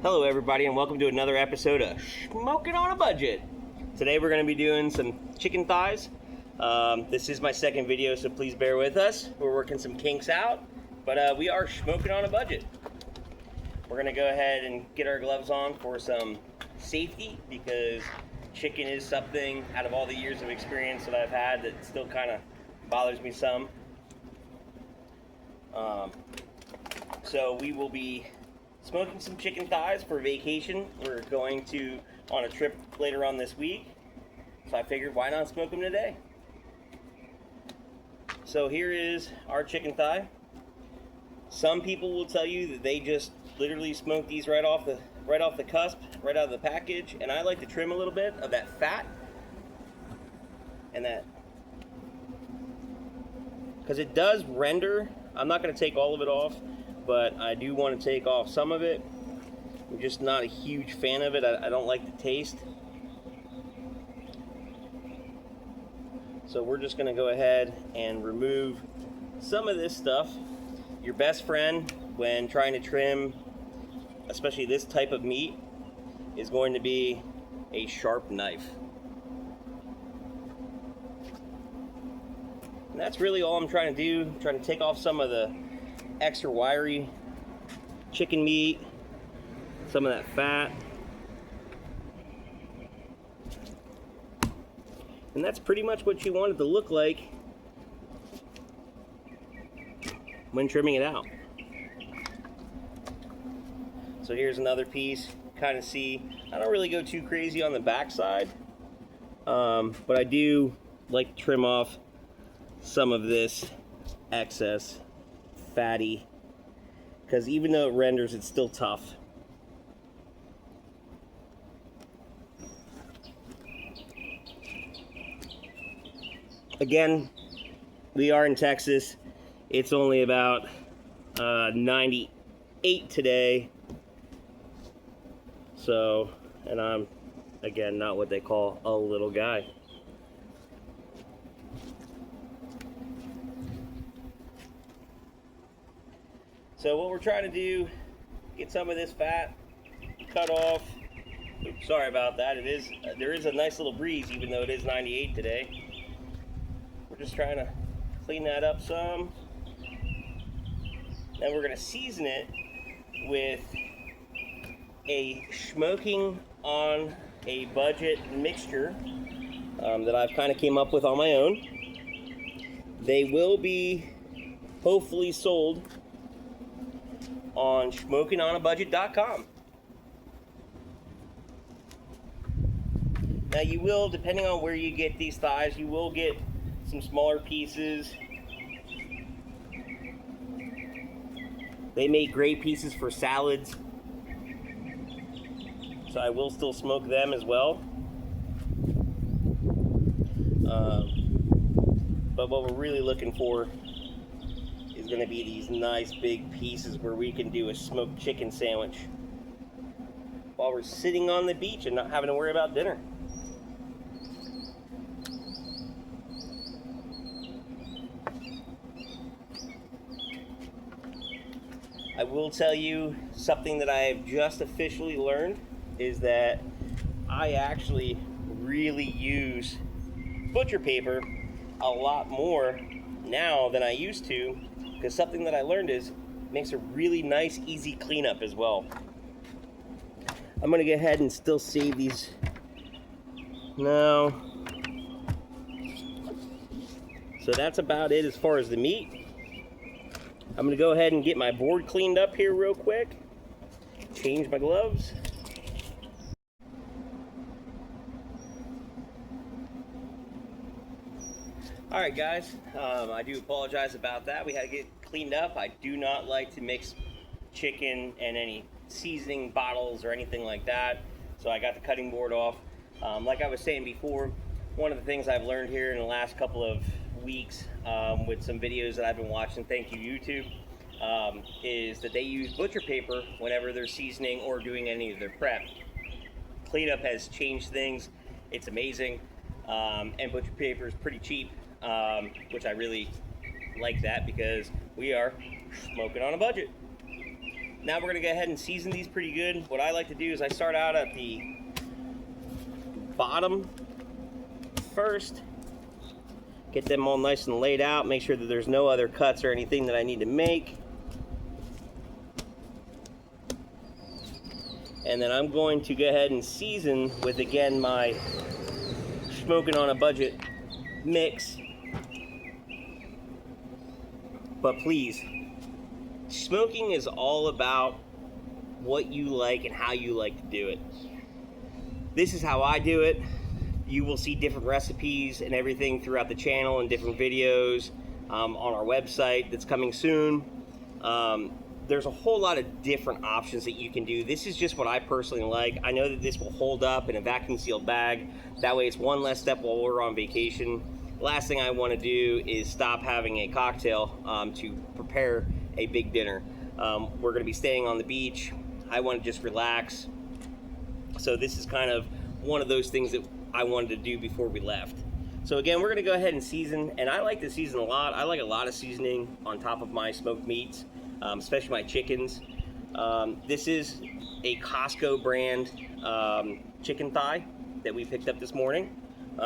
Hello everybody and welcome to another episode of Smoking on a Budget. Today we're going to be doing some chicken thighs. This is my second video, so please bear with us. We're working some kinks out, but we are smoking on a budget. We're going to go ahead and get our gloves on for some safety because chicken is something, out of all the years of experience that I've had, that still kind of bothers me some. So we will be smoking some chicken thighs for vacation. We're going on a trip later on this week, so I figured why not smoke them today. So here is our chicken thigh. Some people will tell you that they just literally smoke these right off the cusp, right out of the package, and I like to trim a little bit of that fat and that, because it does render. I'm not going to take all of it off, but I do want to take off some of it. I'm just not a huge fan of it. I don't like the taste. So we're just going to go ahead and remove some of this stuff. Your best friend when trying to trim, especially this type of meat, is going to be a sharp knife. And that's really all I'm trying to do. I'm trying to take off some of the extra wiry chicken meat, some of that fat. And that's pretty much what you want it to look like when trimming it out. So here's another piece. Kind of see, I don't really go too crazy on the back side, but I do like to trim off some of this excess fatty, because even though it renders, it's still tough. Again, we are in Texas. It's only about 98 today. So, and I'm, again, not what they call a little guy. So what we're trying to do, get some of this fat cut off. Oops, sorry about that. There is a nice little breeze, even though it is 98 today. We're just trying to clean that up some. Then we're going to season it with a smoking on a budget mixture that I've kind of came up with on my own. They will be hopefully sold on smokingonabudget.com. Now you will, depending on where you get these thighs, you will get some smaller pieces. They make great pieces for salads, so I will still smoke them as well. But what we're really looking for is going to be these nice big pieces where we can do a smoked chicken sandwich while we're sitting on the beach and not having to worry about dinner. I will tell you something that I have just officially learned is that I actually really use butcher paper a lot more now than I used to, because something that I learned is it makes a really nice, easy cleanup as well. I'm going to go ahead and still save these now. So that's about it as far as the meat. I'm going to go ahead and get my board cleaned up here real quick. Change my gloves. Alright guys, I do apologize about that. We had to get cleaned up. I do not like to mix chicken and any seasoning bottles or anything like that. So I got the cutting board off. Like I was saying before, one of the things I've learned here in the last couple of weeks with some videos that I've been watching, thank you YouTube, is that they use butcher paper whenever they're seasoning or doing any of their prep. Cleanup has changed things. It's amazing. And butcher paper is pretty cheap. Which I really like that because we are smoking on a budget. Now we're gonna go ahead and season these pretty good. What I like to do is I start out at the bottom first, get them all nice and laid out, make sure that there's no other cuts or anything that I need to make. And then I'm going to go ahead and season with, again, my smoking on a budget mix. But please, smoking is all about what you like and how you like to do it. This is how I do it. You will see different recipes and everything throughout the channel and different videos on our website that's coming soon. There's a whole lot of different options that you can do. This is just what I personally like. I know that this will hold up in a vacuum sealed bag. That way it's one less step while we're on vacation. Last thing I want to do is stop having a cocktail to prepare a big dinner. We're going to be staying on the beach. I want to just relax. So this is kind of one of those things that I wanted to do before we left. So again, we're going to go ahead and season, and I like to season a lot. I like a lot of seasoning on top of my smoked meats. Especially my chickens. This is a Costco brand chicken thigh that we picked up this morning.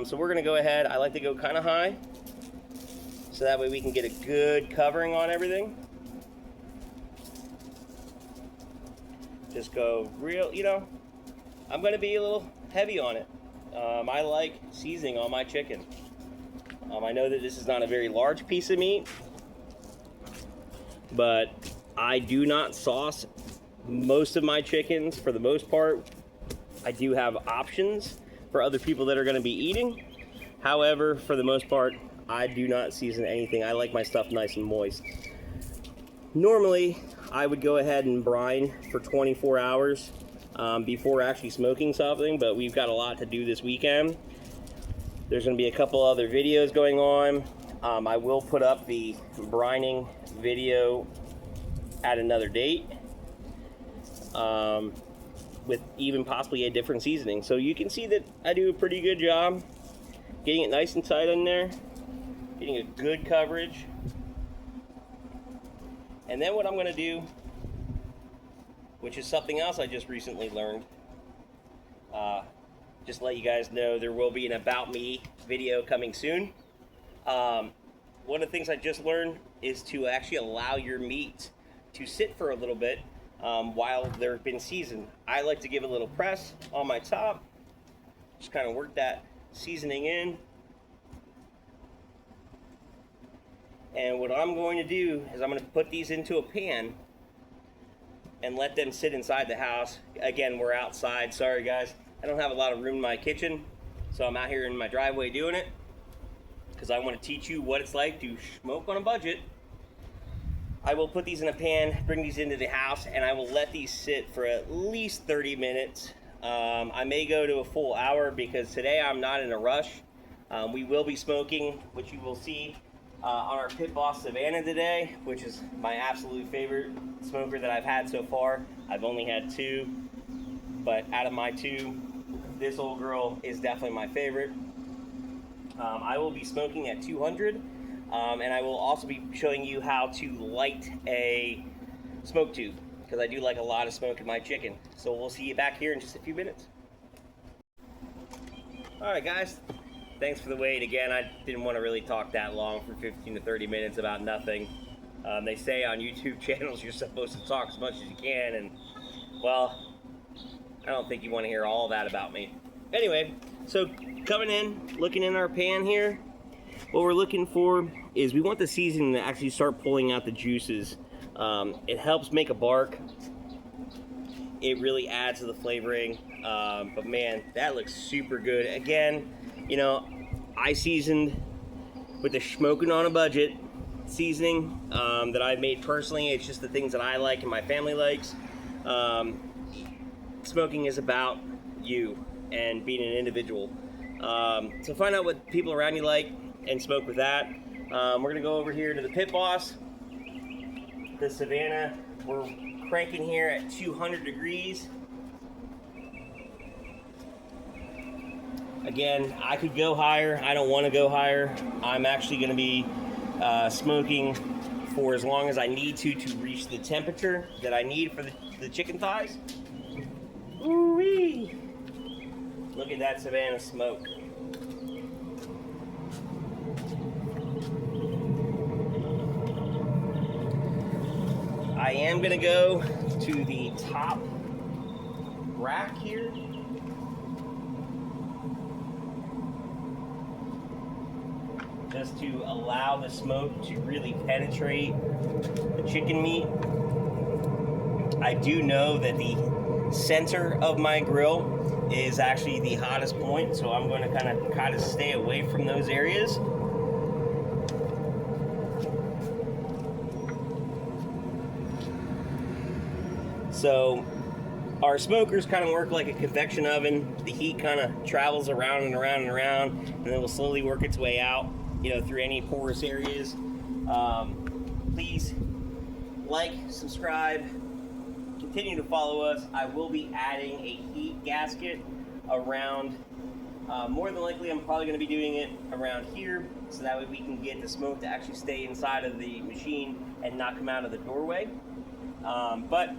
So we're gonna go ahead, I like to go kind of high, so that way we can get a good covering on everything. Just go real, I'm gonna be a little heavy on it. I like seasoning on my chicken. I know that this is not a very large piece of meat, but I do not sauce most of my chickens for the most part. I do have options for other people that are going to be eating. However, for the most part, I do not season anything. I like my stuff nice and moist. Normally, I would go ahead and brine for 24 hours before actually smoking something, but we've got a lot to do this weekend. There's going to be a couple other videos going on. I will put up the brining video at another date with even possibly a different seasoning. So you can see that I do a pretty good job getting it nice and tight in there, getting a good coverage. And then what I'm going to do, which is something else I just recently learned, just to let you guys know, there will be an About Me video coming soon. One of the things I just learned is to actually allow your meat to sit for a little bit while they're been seasoned. I like to give a little press on my top, just kind of work that seasoning in. And what I'm going to do is I'm going to put these into a pan and let them sit inside the house. Again, we're outside. Sorry guys, I don't have a lot of room in my kitchen, so I'm out here in my driveway doing it because I want to teach you what it's like to smoke on a budget. I will put these in a pan, bring these into the house, and I will let these sit for at least 30 minutes. I may go to a full hour because today I'm not in a rush. We will be smoking, which you will see on our Pit Boss Savannah today, which is my absolute favorite smoker that I've had so far. I've only had two, but out of my two, this old girl is definitely my favorite. I will be smoking at 200. And I will also be showing you how to light a smoke tube, because I do like a lot of smoke in my chicken. So we'll see you back here in just a few minutes. Alright guys, thanks for the wait. Again, I didn't want to really talk that long for 15 to 30 minutes about nothing. They say on YouTube channels you're supposed to talk as much as you can, and well, I don't think you want to hear all that about me. Anyway, so coming in, looking in our pan here, what we're looking for is we want the seasoning to actually start pulling out the juices. It helps make a bark. It really adds to the flavoring. But man, that looks super good. Again, I seasoned with the smoking on a budget seasoning that I've made personally. It's just the things that I like and my family likes. Smoking is about you and being an individual. So find out what people around you like and smoke with that. We're gonna go over here to the Pit Boss, the Savannah. We're cranking here at 200 degrees. Again, I could go higher. I don't want to go higher. I'm actually gonna be smoking for as long as I need to reach the temperature that I need for the chicken thighs. Ooh-wee! Look at that Savannah smoke. I am gonna go to the top rack here. Just to allow the smoke to really penetrate the chicken meat. I do know that the center of my grill is actually the hottest point, so I'm going to kind of stay away from those areas. So our smokers kind of work like a convection oven. The heat kind of travels around and around and around, and then will slowly work its way out, through any porous areas. Please like, subscribe, continue to follow us. I will be adding a heat gasket around, more than likely I'm probably going to be doing it around here, so that way we can get the smoke to actually stay inside of the machine and not come out of the doorway. But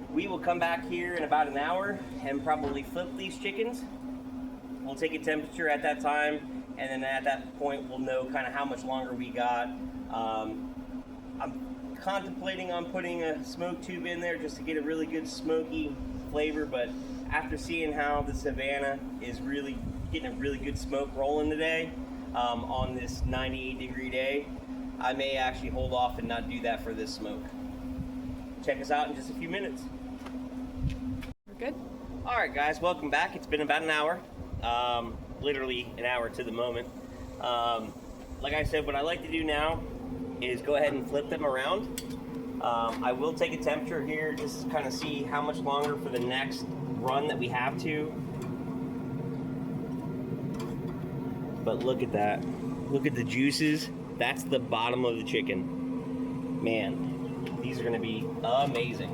we will come back here in about an hour and probably flip these chickens. We'll take a temperature at that time, and then at that point we'll know kind of how much longer we got. I'm contemplating on putting a smoke tube in there just to get a really good smoky flavor, but after seeing how the Savannah is really getting a really good smoke rolling today, on this 98-degree day, I may actually hold off and not do that for this smoke. Check us out in just a few minutes. We're good? All right, guys, welcome back. It's been about an hour. Literally an hour to the moment. Like I said, what I like to do now is go ahead and flip them around. I will take a temperature here just to kind of see how much longer for the next run that we have to. But look at that. Look at the juices. That's the bottom of the chicken. Man, these are gonna be amazing.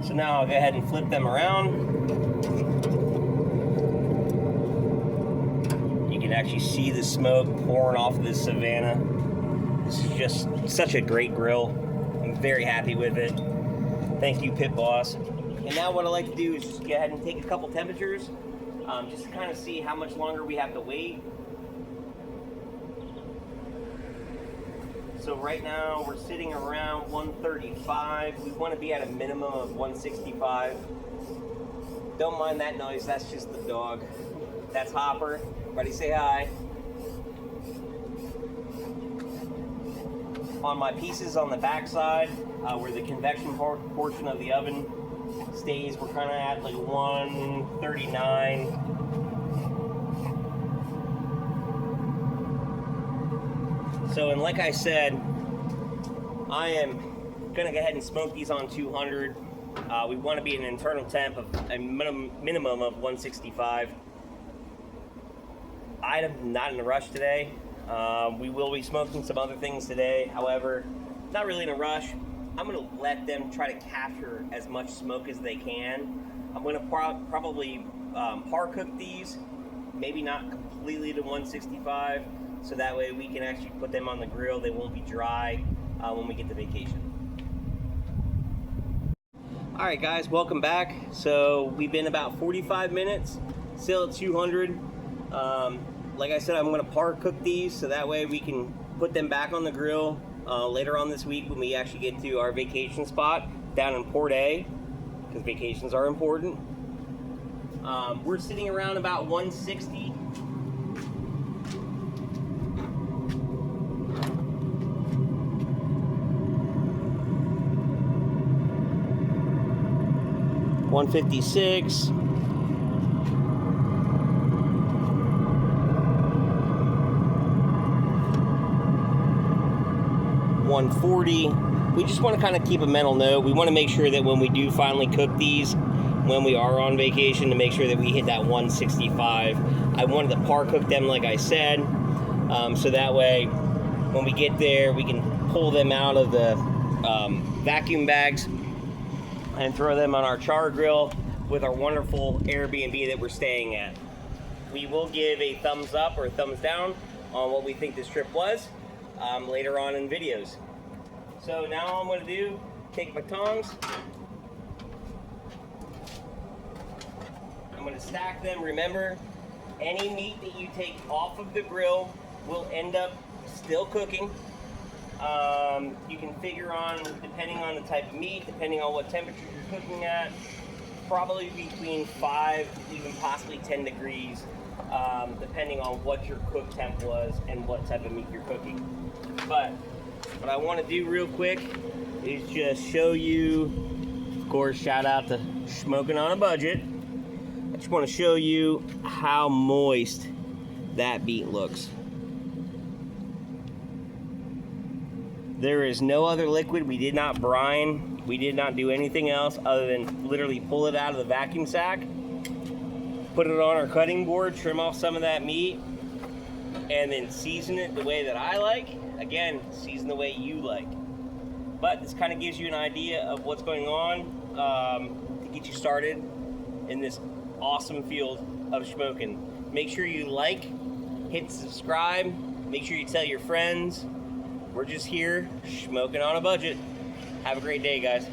So now I'll go ahead and flip them around. You can actually see the smoke pouring off of this Savannah. This is just such a great grill. I'm very happy with it. Thank you, Pit Boss. And now what I like to do is just go ahead and take a couple temperatures, just to kind of see how much longer we have to wait. So right now we're sitting around 135. We want to be at a minimum of 165. Don't mind that noise, that's just the dog. That's Hopper. Buddy, say hi. On my pieces on the back side, where the convection portion of the oven stays, we're kind of at like 139. So, and like I said, I am gonna go ahead and smoke these on 200. We want to be an internal temp of a minimum of 165. I am not in a rush today. We will be smoking some other things today. However, not really in a rush. I'm gonna let them try to capture as much smoke as they can. I'm gonna probably par cook these, maybe not completely to 165. So that way we can actually put them on the grill. They won't be dry when we get to vacation. All right, guys, welcome back. So we've been about 45 minutes, still at 200. Like I said, I'm gonna par cook these so that way we can put them back on the grill later on this week when we actually get to our vacation spot down in Port A, because vacations are important. We're sitting around about 160. $156. $140. We just want to kind of keep a mental note. We want to make sure that when we do finally cook these, when we are on vacation, to make sure that we hit that 165. I wanted to par cook them like I said, so that way when we get there we can pull them out of the vacuum bags and throw them on our char grill with our wonderful Airbnb that we're staying at. we will give a thumbs up or a thumbs down on what we think this trip was later on in videos. So now all I'm going to do, take my tongs, I'm going to stack them. Remember, any meat that you take off of the grill will end up still cooking. You can figure on, depending on the type of meat, depending on what temperature you're cooking at, probably between 5, even possibly 10 degrees, depending on what your cook temp was and what type of meat you're cooking. But what I want to do real quick is just show you, of course, shout out to Smoking on a Budget. I just want to show you how moist that meat looks. There is no other liquid. We did not brine. We did not do anything else other than literally pull it out of the vacuum sack, put it on our cutting board, trim off some of that meat, and then season it the way that I like. Again, season the way you like. But this kind of gives you an idea of what's going on to get you started in this awesome field of smoking. Make sure you like, hit subscribe, make sure you tell your friends. We're just here smoking on a budget. Have a great day, guys.